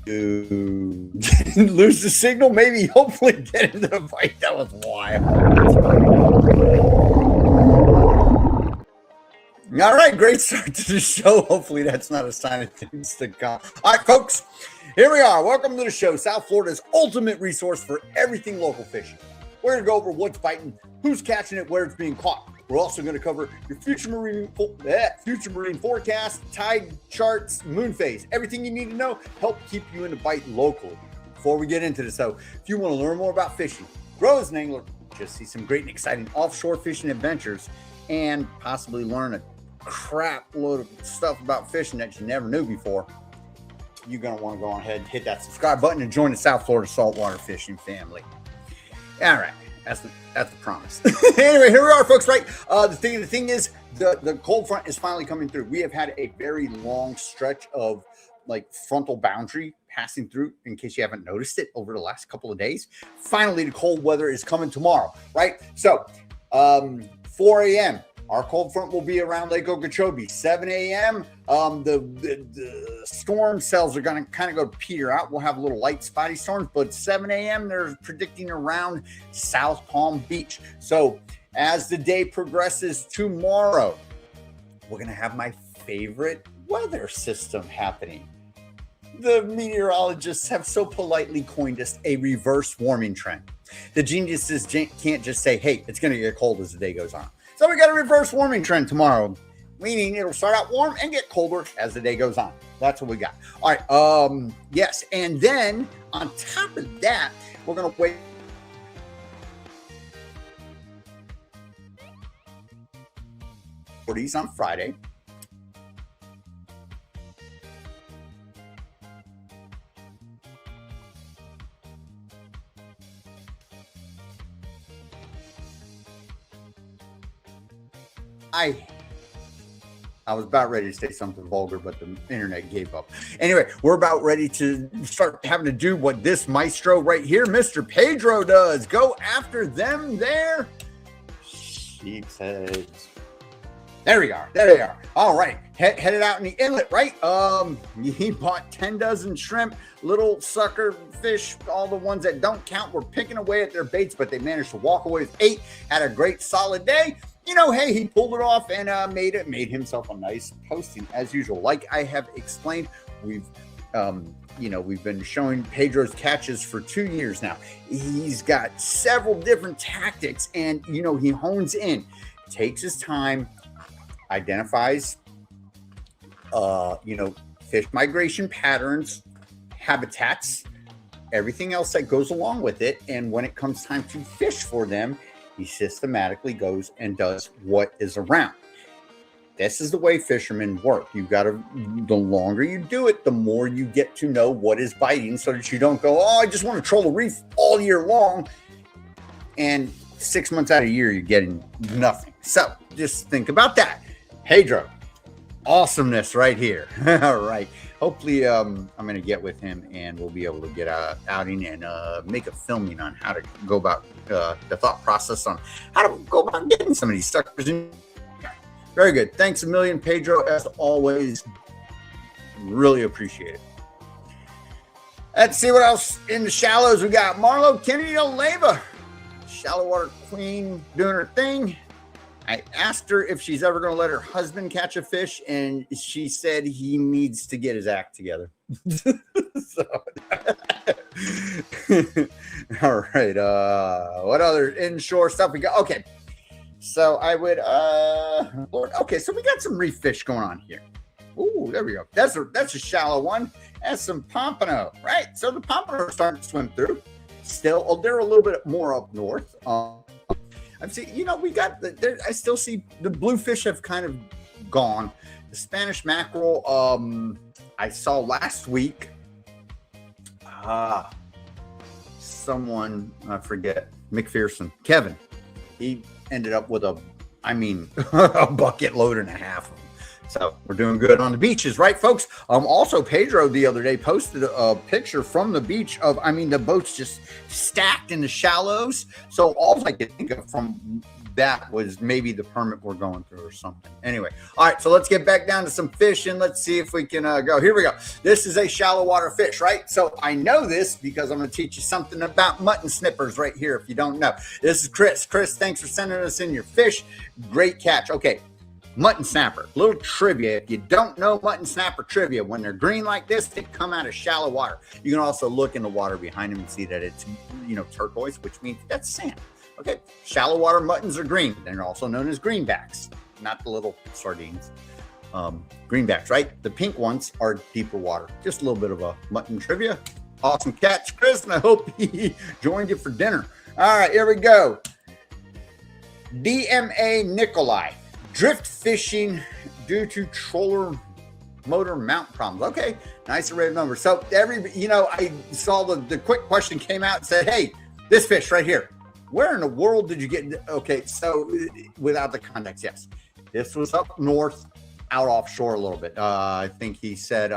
lose the signal, maybe hopefully get into the fight. That was wild. All right, great start to the show. Hopefully that's not a sign of things to come. All right, folks, here we are. Welcome to the show, South Florida's ultimate resource for everything local fishing. We're going to go over what's biting, who's catching it, where it's being caught. We're also going to cover your future marine forecast, tide charts, moon phase, everything you need to know, help keep you in the bite locally. Before we get into this, though, if you want to learn more about fishing, grow as an angler, just see some great and exciting offshore fishing adventures, and possibly learn a crap load of stuff about fishing that you never knew before, you're going to want to go ahead and hit that subscribe button and join the South Florida saltwater fishing family. All right. That's the promise. Anyway, here we are, folks, right? The thing is, the cold front is finally coming through. We have had a very long stretch of like frontal boundary passing through, in case you haven't noticed it, over the last couple of days. Finally, the cold weather is coming tomorrow, right? So 4 a.m., our cold front will be around Lake Okeechobee. 7 a.m., the storm cells are going to kind of go peter out. We'll have a little light spotty storms, but 7 a.m., they're predicting around South Palm Beach. So as the day progresses tomorrow, we're going to have my favorite weather system happening. The meteorologists have so politely coined us a reverse warming trend. The geniuses can't just say, hey, it's going to get cold as the day goes on. So we got a reverse warming trend tomorrow, meaning it'll start out warm and get colder as the day goes on. That's what we got. All right. Yes. And then on top of that, we're going to wait. On Friday. I was about ready to say something vulgar, but the internet gave up. Anyway, we're about ready to start having to do what this maestro right here, Mr. Pedro, does. Go after them there. Sheep's heads. There we are. There they are. All right. Headed out in the inlet, right? He bought 10 dozen shrimp, little sucker fish, all the ones that don't count. We're picking away at their baits, but they managed to walk away with 8. Had a great solid day. You know, hey, he pulled it off and made himself a nice posting as usual. Like I have explained, we've been showing Pedro's catches for 2 years now. He's got several different tactics, and he hones in, takes his time, identifies, fish migration patterns, habitats, everything else that goes along with it, and when it comes time to fish for them, he systematically goes and does what is around. This is the way fishermen work. The longer you do it, the more you get to know what is biting, so that you don't go, I just want to troll the reef all year long. And 6 months out of the year, you're getting nothing. So just think about that. Pedro, awesomeness right here. All right. Hopefully, I'm going to get with him and we'll be able to get out outing and make a filming on how to go about the thought process on how to go about getting some of these suckers in. Very good. Thanks a million, Pedro, as always. Really appreciate it. Let's see what else in the shallows we got. Marlo Kennedy Oleva, shallow water queen, doing her thing. I asked her if she's ever going to let her husband catch a fish, and she said he needs to get his act together. All right. What other inshore stuff we got? Okay. So I would, okay. So we got some reef fish going on here. Ooh, there we go. That's a shallow one. That's some pompano, right? So the pompano are starting to swim through. Still, they're a little bit more up north. I've seen, we got I still see the bluefish have kind of gone. The Spanish mackerel, I saw last week. Someone, I forget, McPherson, Kevin, he ended up with a bucket load and a half. So we're doing good on the beaches, right, folks? Also, Pedro the other day posted a picture from the beach of, the boats just stacked in the shallows. So all I could think of from that was maybe the permit we're going through or something. Anyway, all right, so let's get back down to some fishing. Let's see if we can go. Here we go. This is a shallow water fish, right? So I know this because I'm going to teach you something about mutton snippers right here if you don't know. This is Chris. Chris, thanks for sending us in your fish. Great catch. Okay, mutton snapper. Little trivia. If you don't know mutton snapper trivia, when they're green like this, they come out of shallow water. You can also look in the water behind them and see that it's, turquoise, which means that's sand. Okay, shallow water muttons are green. They're also known as greenbacks, not the little sardines. Greenbacks, right? The pink ones are deeper water. Just a little bit of a mutton trivia. Awesome catch, Chris, and I hope he joined you for dinner. All right, here we go. DMA Nikolai. Drift fishing due to troller motor mount problems. Okay, nice array of numbers. So I saw the quick question came out and said, hey, this fish right here, where in the world did you get? Okay, so without the context, yes, this was up north, out offshore a little bit. I think he said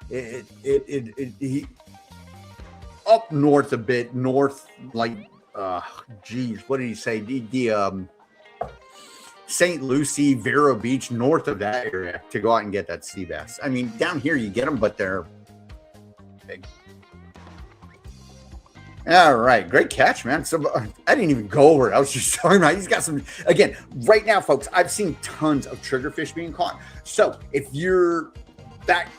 he up north a bit, north like what did he say? The St. Lucie, Vero Beach, north of that area to go out and get that sea bass. I mean, down here you get them, but they're big. All right, great catch, man. So I didn't even go over it. I was just talking about he's got some. Again, right now, folks, I've seen tons of triggerfish being caught. So if you're that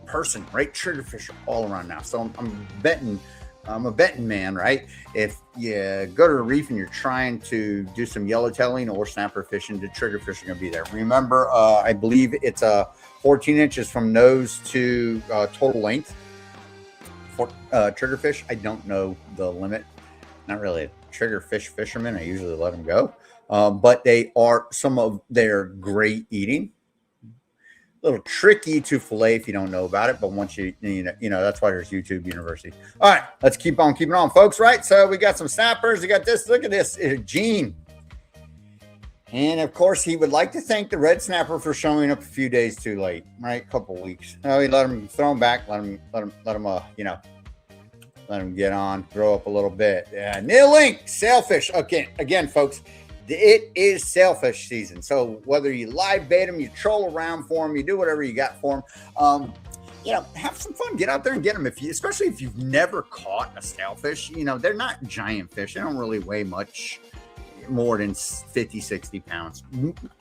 person, right, triggerfish are all around now. So I'm betting. I'm a betting man, right? If you go to a reef and you're trying to do some yellowtailing or snapper fishing, the triggerfish are going to be there. Remember, I believe it's 14 inches from nose to total length. For triggerfish, I don't know the limit. Not really a triggerfish fisherman. I usually let them go. But they're great eating. A little tricky to fillet if you don't know about it, but once you know that's why there's YouTube University. All right, let's keep on keeping on, folks. Right, so we got some snappers. We got this. Look at this, Gene, and of course he would like to thank the red snapper for showing up a few days too late. Right, a couple weeks. No, he let him throw him back. Let him get on, grow up a little bit. Yeah, Neil Link, sailfish. Okay, again, folks. It is sailfish season. So whether you live bait them, you troll around for them, you do whatever you got for them, have some fun. Get out there and get them. Especially if you've never caught a sailfish, they're not giant fish. They don't really weigh much more than 50, 60 pounds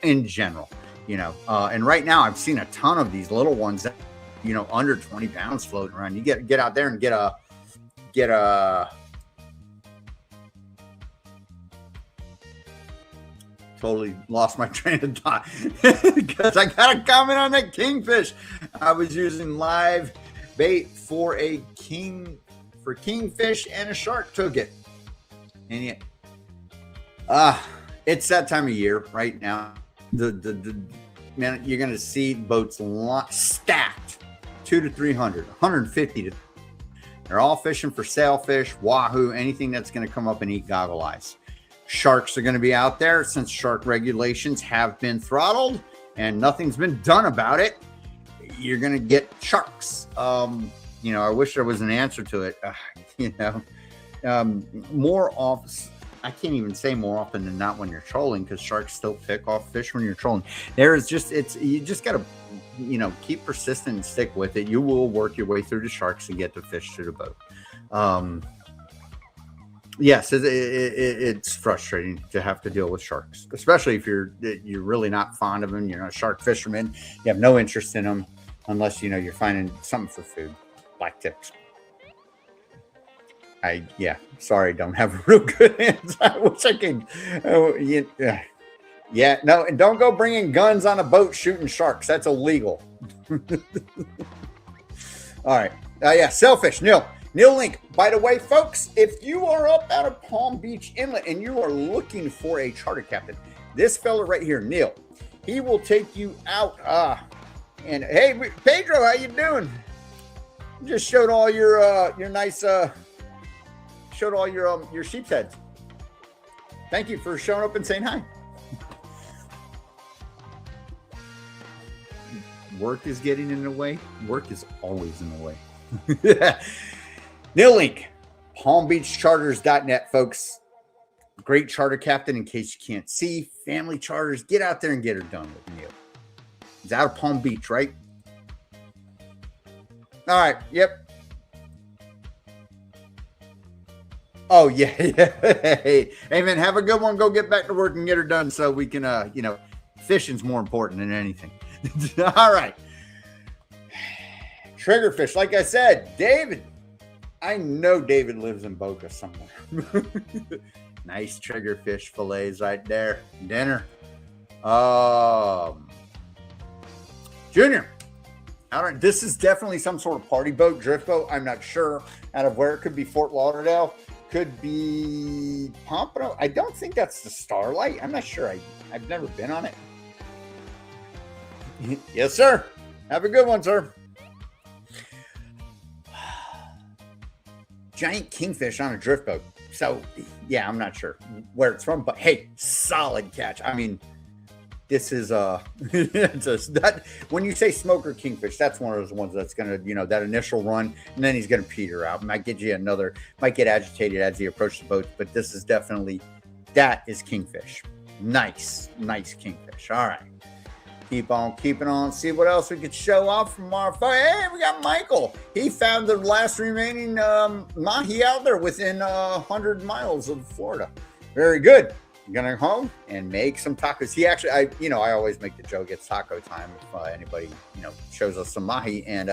in general, and right now I've seen a ton of these little ones that, under 20 pounds floating around. You get out there and get a totally lost my train of thought because I got a comment on that kingfish. I was using live bait for kingfish and a shark took it. And yet, it's that time of year right now. The man, you're gonna see boats stacked 200 to 300, 150 to. They're all fishing for sailfish, wahoo, anything that's gonna come up and eat goggle eyes. Sharks are going to be out there since shark regulations have been throttled and nothing's been done about it. You're going to get sharks. I wish there was an answer to it. More often, I can't even say more often than not when you're trolling because sharks still pick off fish when you're trolling. You just got to, keep persistent and stick with it. You will work your way through the sharks and get the fish to the boat. Yes, it's frustrating to have to deal with sharks, especially if you're really not fond of them. You're not a shark fisherman. You have no interest in them unless you're finding something for food, black tips. Sorry, don't have a real good answer. I wish I could. No, and don't go bringing guns on a boat shooting sharks. That's illegal. All right. Sailfish, Neil Link. By the way, folks, if you are up out of Palm Beach Inlet and you are looking for a charter captain, this fella right here, Neil, he will take you out. And hey, Pedro, how you doing? You just showed all your nice showed all your sheep's heads. Thank you for showing up and saying hi. Work is getting in the way. Work is always in the way. Neil Link, PalmBeachCharters.net, folks. Great charter captain, in case you can't see. Family charters, get out there and get her done with Neil. He's out of Palm Beach, right? All right, yep. Oh, yeah. Hey, man, have a good one. Go get back to work and get her done so we can, fishing's more important than anything. All right. Triggerfish, like I said, David. I know David lives in Boca somewhere. Nice triggerfish fillets right there. Dinner. Junior. All right, this is definitely some sort of party boat, drift boat. I'm not sure out of where. It could be Fort Lauderdale. Could be Pompano. I don't think that's the Starlight. I'm not sure. I've never been on it. Yes, sir. Have a good one, sir. Giant kingfish on a drift boat. So, yeah, I'm not sure where it's from, but hey, solid catch. I mean, this is when you say smoker kingfish, that's one of those ones that's gonna, that initial run, and then he's gonna peter out. Might get you another, might get agitated as he approaches the boat, but this is definitely, that is kingfish. Nice kingfish. All right. Keep on keeping on. See what else we could show off from our phone. Hey, we got Michael. He found the last remaining mahi out there within 100 miles of Florida. Very good. I'm gonna go home and make some tacos. He actually, I always make the joke. It's taco time if anybody shows us some mahi, and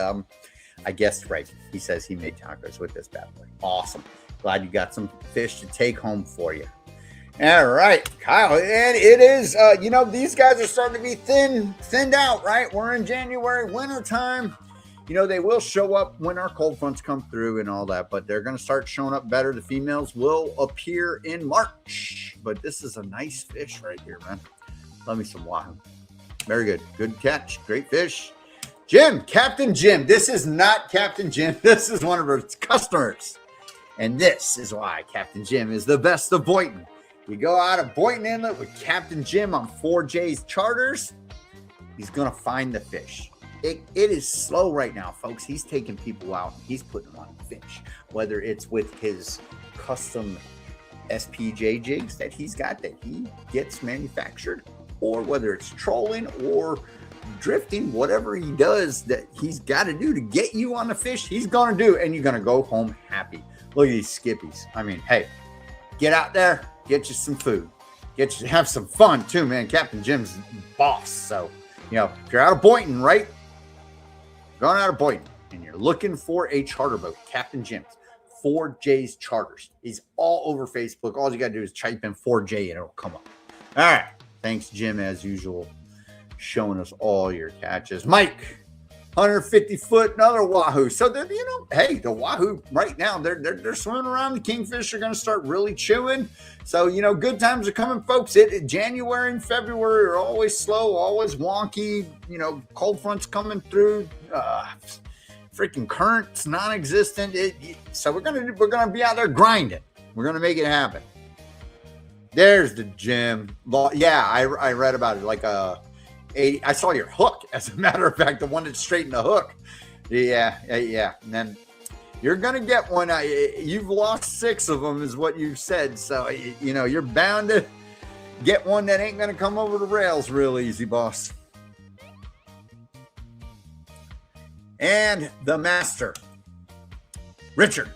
I guessed right. He says he made tacos with this bad boy. Awesome. Glad you got some fish to take home for you. All right, Kyle, and it is, these guys are starting to be thinned out, right? We're in January, winter time. They will show up when our cold fronts come through and all that, but they're going to start showing up better. The females will appear in March, but this is a nice fish right here, man. Love me some wahoo. Very good. Good catch. Great fish. Jim, Captain Jim. This is not Captain Jim. This is one of our customers. And this is why Captain Jim is the best of Boynton. You go out of Boynton Inlet with Captain Jim on 4J's charters, he's going to find the fish. It is slow right now, folks. He's taking people out and he's putting them on fish, whether it's with his custom SPJ jigs that he's got that he gets manufactured, or whether it's trolling or drifting, whatever he does that he's got to do to get you on the fish, he's going to do, and you're going to go home happy. Look at these skippies. I mean, hey, get out there. Get you some food. Get you to have some fun too, man. Captain Jim's boss. So, if you're out of Boynton, right? Going out of Boynton and you're looking for a charter boat, Captain Jim's 4J's Charters. He's all over Facebook. All you got to do is type in 4J and it'll come up. All right. Thanks, Jim, as usual, showing us all your catches. Mike, 150 foot, another wahoo. So they're, hey, the wahoo right now, they're swimming around. The kingfish are going to start really chewing. So, good times are coming, folks. January and February are always slow, always wonky. Cold fronts coming through. Freaking currents non-existent. So we're gonna be out there grinding. We're gonna make it happen. There's the Jim. Yeah, I read about it. Like I saw your hook, as a matter of fact, the one that straightened the hook. Yeah. And then you're going to get one. You've lost 6 of them is what you said. So, you're bound to get one that ain't going to come over the rails real easy, boss. And the master, Richard,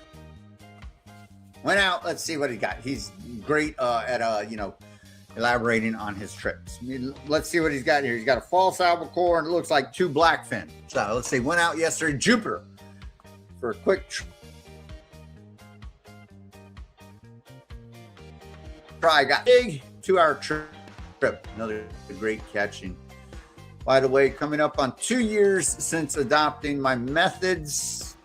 went out. Let's see what he got. He's great at, elaborating on his trips. Let's see what he's got here. He's got a false albacore and it looks like 2 blackfin. So let's see. Went out yesterday, Jupiter, for a quick try. Got big 2-hour trip. Another great catching. By the way, coming up on 2 years since adopting my methods.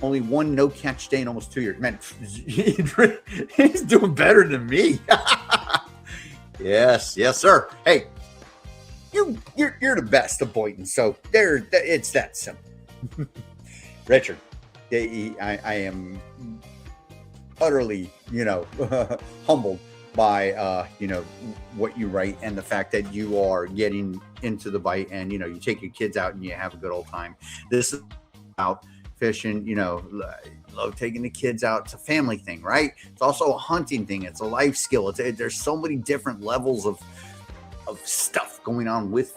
Only 1 no catch day in almost 2 years. Man, he's doing better than me. Yes, sir. Hey, you're the best of Boynton, so it's that simple. Richard, I am utterly, humbled by what you write and the fact that you are getting into the bite and you take your kids out and you have a good old time. This is about fishing, love taking the kids out. It's a family thing, right? It's also a hunting thing. It's a life skill. There's so many different levels of stuff going on with,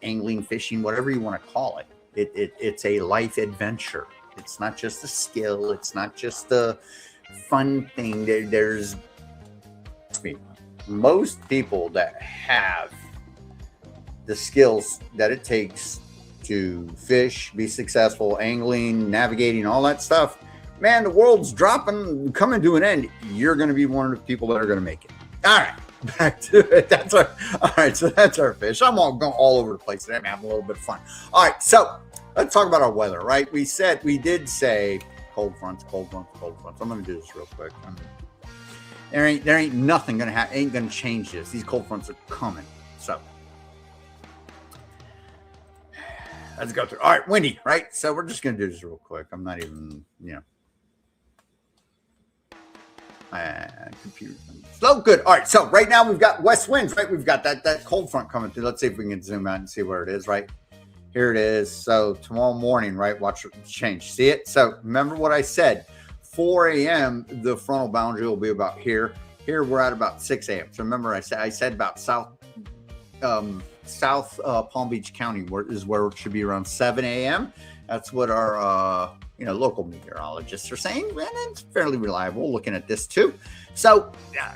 angling, fishing, whatever you want to call it. It's a life adventure. It's not just a skill. It's not just a fun thing. There's most people that have the skills that it takes to fish, be successful, angling, navigating, all that stuff. Man, the world's coming to an end. You're going to be one of the people that are going to make it. All right, back to it. All right, so that's our fish. I'm going all over the place today. I'm having a little bit of fun. All right, so let's talk about our weather, right? We did say cold fronts. I'm going to do this real quick. There ain't nothing going to happen. Ain't going to change this. These cold fronts are coming. So let's go through. All right, windy, right? So we're just going to do this real quick. I'm not even, computer slow. Good. All right. So right now we've got west winds, right? We've got that cold front coming through. Let's see if we can zoom out and see where it is, right? Here it is. So tomorrow morning, right? Watch it change. See it? So remember what I said. 4 a.m. the frontal boundary will be about here. Here we're at about 6 a.m. So remember I said about South Palm Beach County where it should be around 7 a.m. That's what our local meteorologists are saying, and it's fairly reliable looking at this too. So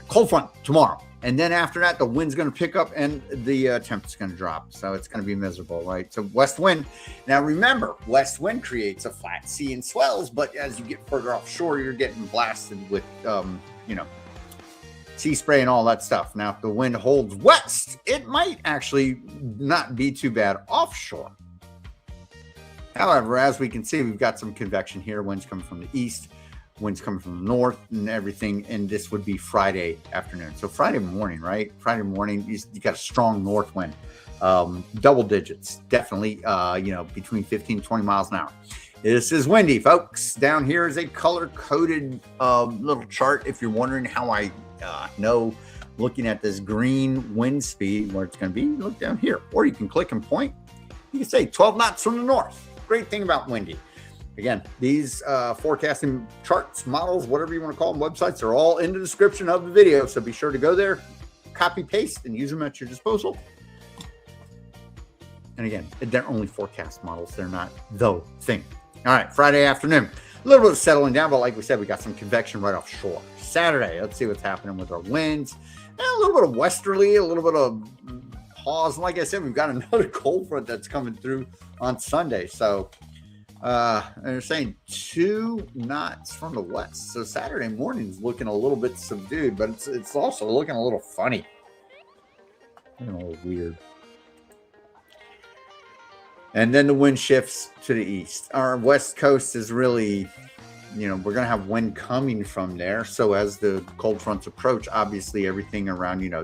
cold front tomorrow, and then after that the wind's going to pick up and the temp is going to drop, so it's going to be miserable, right? So west wind. Now remember, west wind creates a flat sea and swells, but as you get further offshore you're getting blasted with sea spray and all that stuff. Now if the wind holds west, it might actually not be too bad offshore. However, as we can see, we've got some convection here. Winds coming from the east, winds coming from the north and everything. And this would be Friday afternoon. So Friday morning, right? Friday morning, you got a strong north wind, double digits, definitely, between 15 and 20 miles an hour. This is windy, folks. Down here is a color-coded little chart. If you're wondering how I know, looking at this green wind speed, where it's going to be, look down here. Or you can click and point. You can say 12 knots from the north. Great thing about windy. Again, these forecasting charts, models, whatever you want to call them, websites are all in the description of the video. So be sure to go there, copy, paste, and use them at your disposal. And again, they're only forecast models. They're not the thing. All right, Friday afternoon, a little bit of settling down, but like we said, we got some convection right offshore. Saturday, let's see what's happening with our winds. And a little bit of westerly, a little bit of pause. And like I said, we've got another cold front that's coming through on Sunday. So they're saying 2 knots from the west. So Saturday morning is looking a little bit subdued, but it's also looking a little funny. A little weird. And then the wind shifts to the east. Our west coast is really, we're going to have wind coming from there. So as the cold fronts approach, obviously everything around, the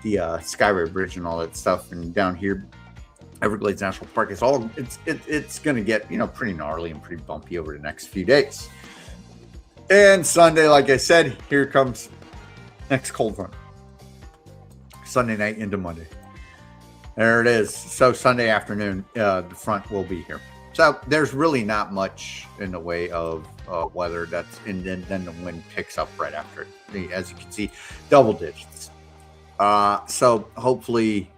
Skyway Bridge and all that stuff, and down here, Everglades National Park, it's going to get, pretty gnarly and pretty bumpy over the next few days. And Sunday, like I said, here comes next cold front. Sunday night into Monday. There it is. So Sunday afternoon, the front will be here. So there's really not much in the way of weather. And then the wind picks up right after it. As you can see, double digits. So hopefully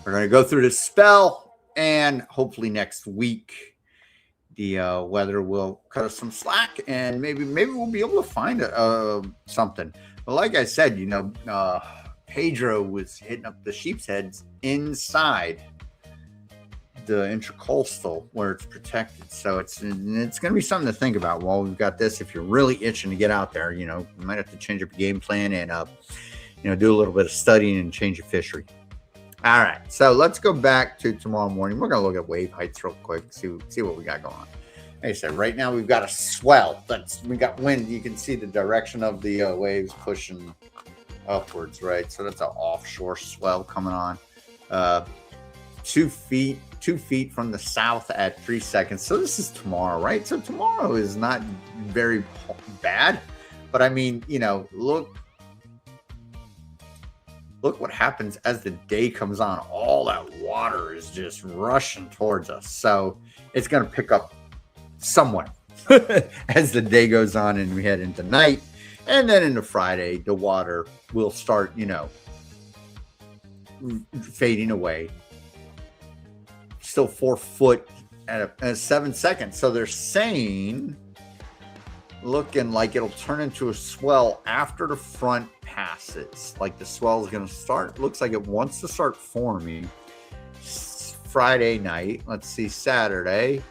we're going to go through this spell, and hopefully next week the weather will cut us some slack, and maybe we'll be able to find something. But like I said, Pedro was hitting up the sheep's heads inside the intracoastal where it's protected. So it's going to be something to think about while we've got this. If you're really itching to get out there, you might have to change up your game plan and do a little bit of studying and change your fishery. All right, so let's go back to tomorrow morning. We're going to look at wave heights real quick, see what we got going on. Like I said, right now we've got a swell. We got wind. You can see the direction of the waves pushing upwards, right? So that's an offshore swell coming on. 2 feet from the south at 3 seconds. So this is tomorrow, right? So tomorrow is not very bad, but I mean, look what happens as the day comes on. All that water is just rushing towards us. So it's going to pick up somewhat as the day goes on and we head into night. And then into Friday, the water will start, fading away. Still 4 foot at 7 seconds. So they're saying, looking like it'll turn into a swell after the front passes. Like the swell is going to start. Looks like it wants to start forming Friday night. Let's see, Saturday.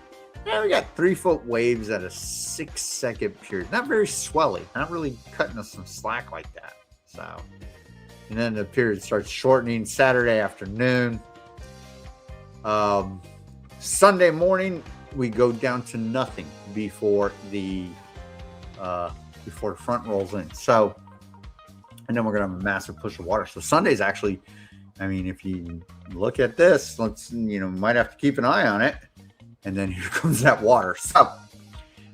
Yeah, we got 3 foot waves at a 6 second period. Not very swelly. Not really cutting us some slack like that. So, and then the period starts shortening Saturday afternoon. Sunday morning, we go down to nothing before the front rolls in. So, and then we're going to have a massive push of water. So Sunday's actually, I mean, if you look at this, might have to keep an eye on it. And then here comes that water. So,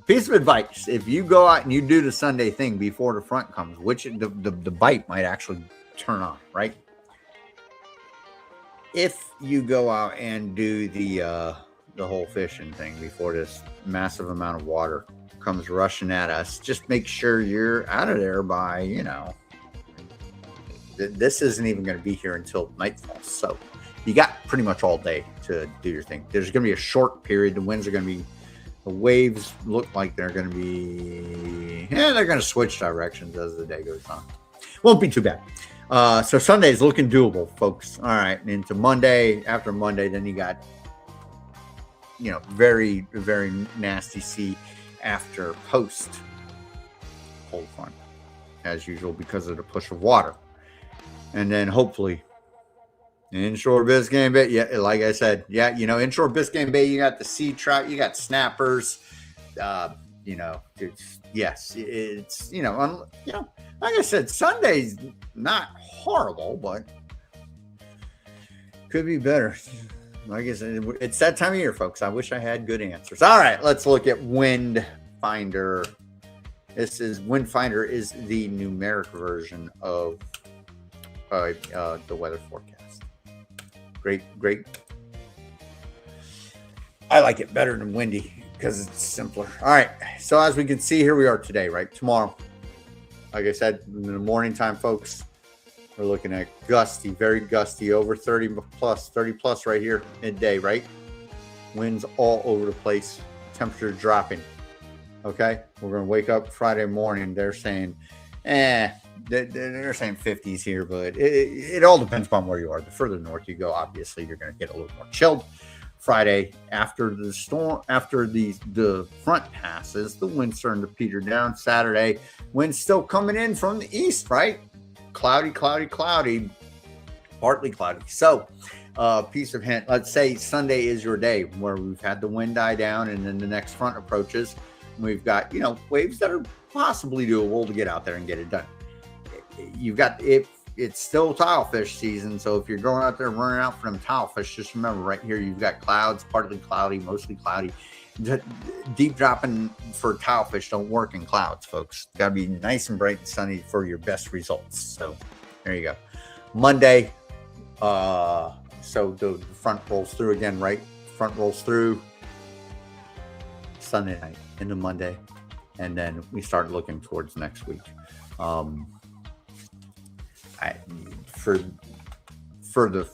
piece of advice: if you go out and you do the Sunday thing before the front comes, which the bite might actually turn on, right? If you go out and do the whole fishing thing before this massive amount of water comes rushing at us, just make sure you're out of there by, this isn't even going to be here until nightfall. So you got pretty much all day to do your thing. There's going to be a short period. The winds are going to be, the waves look like they're going to be, they're going to switch directions as the day goes on. Won't be too bad. So Sunday is looking doable, folks. All right. And into Monday, after Monday, then you got, very, very nasty sea after post cold front, as usual, because of the push of water. And then hopefully inshore Biscayne Bay, yeah, like I said, inshore Biscayne Bay, you got the sea trout, you got snappers, it's like I said, Sunday's not horrible, but could be better. Like I said, it's that time of year, folks. I wish I had good answers. All right, let's look at WindFinder. WindFinder is the numeric version of the weather forecast. Great. I like it better than windy because it's simpler. All right, so as we can see, here we are today, right? Tomorrow, like I said, in the morning time, folks, we're looking at gusty, very gusty, over 30 plus right here, midday, right? Winds all over the place, temperature dropping. Okay, we're going to wake up Friday morning. They're saying, they're saying 50s here, but it all depends upon where you are. The further north you go, obviously, you're going to get a little more chilled. Friday, after the storm, after the front passes, the wind's starting to peter down. Saturday, wind's still coming in from the east, right? Cloudy, partly cloudy. So, piece of hint, let's say Sunday is your day where we've had the wind die down and then the next front approaches. We've got, waves that are possibly doable to get out there and get it done. You've got, it's still tile fish season. So if you're going out there running out for them tile fish, just remember right here, you've got clouds, partly cloudy, mostly cloudy. Deep dropping for tile fish don't work in clouds, folks. Got to be nice and bright and sunny for your best results. So there you go. Monday, so the front rolls through again, right? Front rolls through Sunday night into Monday, and then we start looking towards next week. For the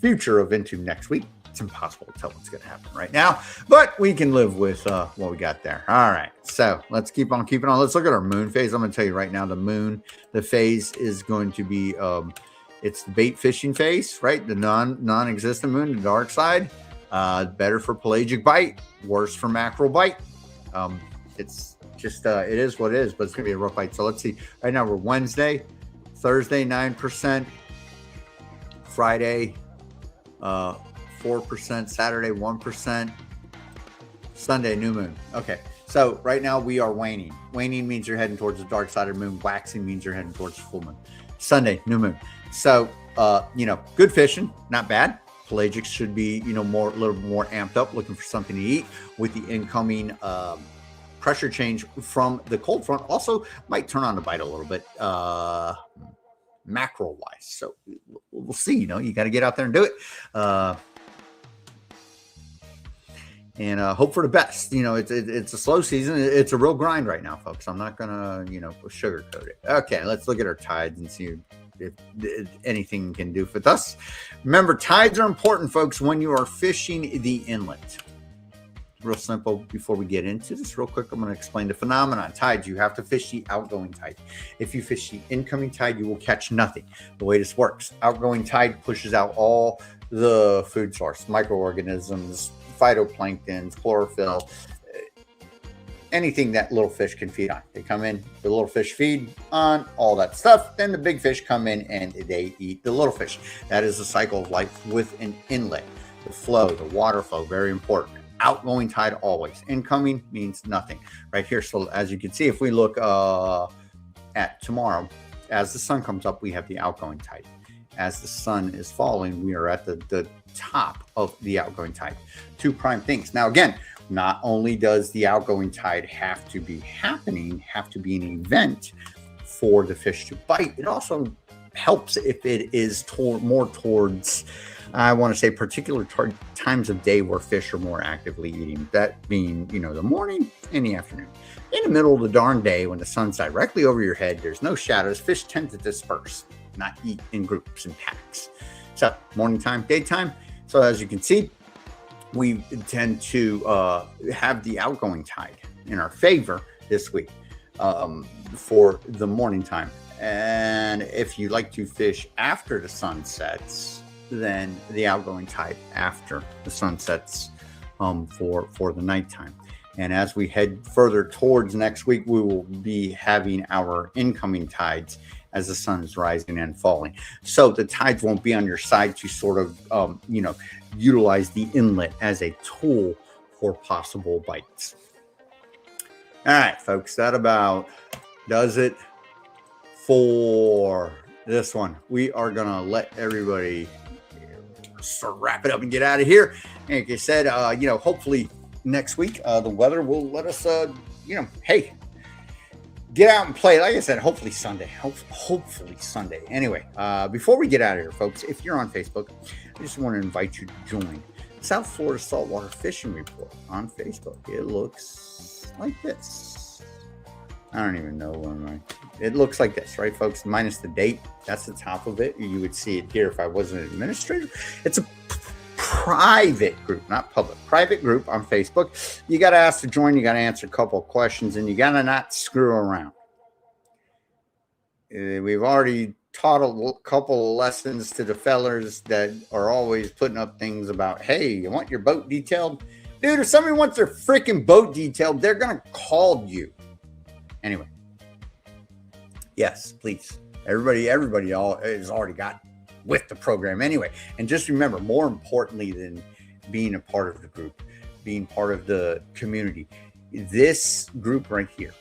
future of into next week, it's impossible to tell what's going to happen right now, but we can live with what we got there. All right, so let's keep on keeping on. Let's look at our moon phase. I'm going to tell you right now, the phase is going to be it's the bait fishing phase, right? The non-existent moon, the dark side. Better for pelagic bite, worse for mackerel bite. It's just it is what it is, but it's going to be a rough bite. So let's see. Right now we're Wednesday, Thursday 9%, Friday 4%, Saturday 1%, Sunday new moon. Okay, so right now we are waning. Waning means you're heading towards the dark side of the moon. Waxing means you're heading towards the full moon. Sunday new moon. So good fishing, not bad. Pelagics should be a little more amped up, looking for something to eat with the incoming pressure change from the cold front. Also might turn on the bite a little bit mackerel wise. So we'll see. You got to get out there and do it. and hope for the best. You know, it's a slow season. It's a real grind right now, folks. I'm not gonna, you know, sugarcoat it. Okay, let's look at our tides and see if anything can do with us. Remember, tides are important, folks, when you are fishing the inlet. Real simple. Before we get into this, real quick, I'm going to explain the phenomenon. Tides, you have to fish the outgoing tide. If you fish the incoming tide, you will catch nothing. The way this works, outgoing tide pushes out all the food source, microorganisms, phytoplanktons, chlorophyll, anything that little fish can feed on. They come in, the little fish feed on all that stuff. Then the big fish come in and they eat the little fish. That is the cycle of life with an inlet. The flow, the water flow, very important. Outgoing tide always. Incoming means nothing right here. So as you can see, if we look at tomorrow, as the sun comes up, we have the outgoing tide. As the sun is falling, we are at the top of the outgoing tide. Two prime things. Now, again, not only does the outgoing tide have to be happening, have to be an event for the fish to bite, it also helps if it is more towards, I want to say, particular times of day where fish are more actively eating. That being, you know, the morning and the afternoon. In the middle of the darn day, when the sun's directly over your head, there's no shadows, fish tend to disperse, not eat in groups and packs. So morning time, daytime. So as you can see, we tend to have the outgoing tide in our favor this week for the morning time. And if you like to fish after the sun sets, then the outgoing tide after the sun sets for the nighttime. And as we head further towards next week, we will be having our incoming tides as the sun is rising and falling. So the tides won't be on your side to sort of, you know, utilize the inlet as a tool for possible bites. All right, folks, that about does it for this one. We are going to let everybody sort of wrap it up and get out of here. And like I said, you know, hopefully next week, the weather will let us, you know, hey, get out and play. Like I said, hopefully Sunday. Hopefully Sunday. Anyway, before we get out of here, folks, if you're on Facebook, I just want to invite you to join South Florida Saltwater Fishing Report on Facebook. It looks like this. I don't even know when it looks like this, right, folks? Minus the date. That's the top of it. You would see it here if I wasn't an administrator. It's a private group, not public. Private group on Facebook. You got to ask to join. You got to answer a couple of questions, and you got to not screw around. We've already taught a couple of lessons to the fellers that are always putting up things about, hey, you want your boat detailed? Dude, if somebody wants their freaking boat detailed, they're going to call you. Anyway, yes, please. Everybody all has already got with the program anyway. And just remember, more importantly than being a part of the group, being part of the community, this group right here,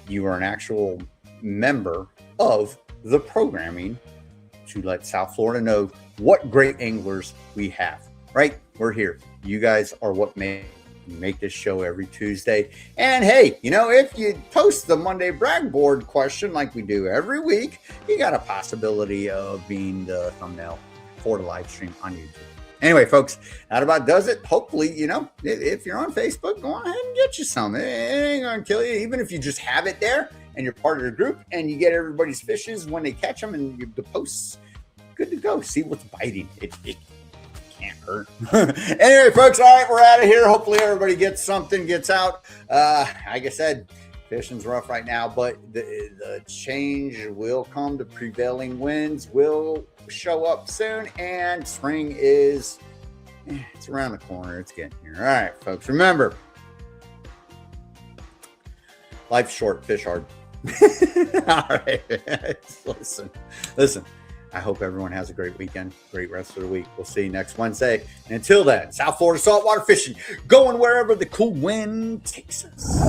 you are an actual member of the programming to let South Florida know what great anglers we have, right? We're here. You guys are what make this show every Tuesday. And hey, you know, if you post the Monday brag board question like we do every week, you got a possibility of being the thumbnail for the live stream on YouTube. Anyway, folks, that about does it. Hopefully, you know, if you're on Facebook, go ahead and get you some. It ain't gonna kill you. Even if you just have it there and you're part of the group and you get everybody's fishes when they catch them and the posts, good to go. See what's biting. It can't hurt. Anyway, folks, all right, we're out of here. Hopefully everybody gets something, gets out. Like I said, fishing's rough right now, but the change will come. The prevailing winds will show up soon, and spring is it's around the corner. It's getting here. All right, folks, remember, life's short, fish hard. All right, listen. I hope everyone has a great weekend, great rest of the week. We'll see you next Wednesday. And until then, South Florida Saltwater Fishing, going wherever the cool wind takes us.